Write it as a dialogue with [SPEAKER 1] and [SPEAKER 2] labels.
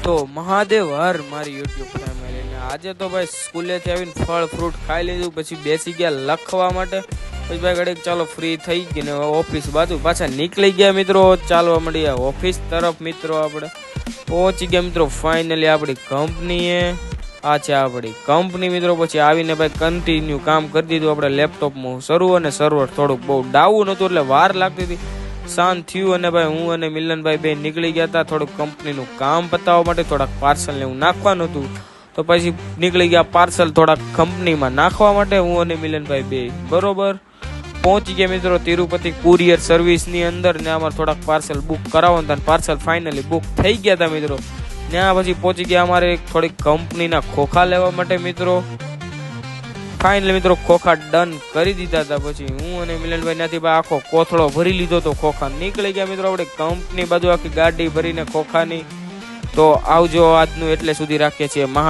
[SPEAKER 1] તો મહાદેવ હર મારી YouTube family ને આજે તો ભાઈ સ્કૂલેથી આવીને ફળ ફ્રૂટ ખાઈ લીધું, પછી બેસી ગયા લખવા માટે. પછી ભાઈ ઘડીક ચાલો ફ્રી થઈ ગઈ ને ઓફિસ બાજુ પાછા નીકળી ગયા મિત્રો, ચાલવા મળી ઓફિસ તરફ. મિત્રો આપણે પહોંચી ગયા મિત્રો ફાઇનલી આપણી કંપનીએ. આ છે આપણી કંપની મિત્રો. પછી આવીને ભાઈ કન્ટિન્યુ કામ કરી દીધું આપણે લેપટોપમાં શરૂ, અને સર્વર થોડુંક બહુ ડાઉન હતું એટલે વાર લાગતી હતી. શાંત થયું અને ભાઈ હું અને મિલનભાઈ બે નીકળી ગયા હતા થોડુંક કંપનીનું કામ પતાવવા માટે. થોડાક પાર્સલ ને એવું નાખવાનું હતું તો પછી નીકળી ગયા પાર્સલ થોડાક કંપનીમાં નાખવા માટે. હું અને મિલનભાઈ બે બરોબર પહોંચી ગયા મિત્રો તિરુપતિ કુરિયર સર્વિસની અંદર ને અમારે થોડાક પાર્સલ બુક કરાવવાનું હતા. પાર્સલ ફાઇનલી બુક થઈ ગયા હતા મિત્રો. ત્યાં પછી પહોંચી ગયા અમારે થોડીક કંપનીના ખોખા લેવા માટે મિત્રો. ફાઇનલી મિત્રો ખોખા ડન કરી દીધા હતા. પછી હું અને મિલનભાઈ ત્યાંથી આખો કોથળો ભરી લીધો તો ખોખા. નીકળી ગયા મિત્રો આપણે કંપની બાજુ આખી ગાડી ભરીને ખોખાની. તો આવજો, આજનું એટલે સુધી રાખીએ છીએ.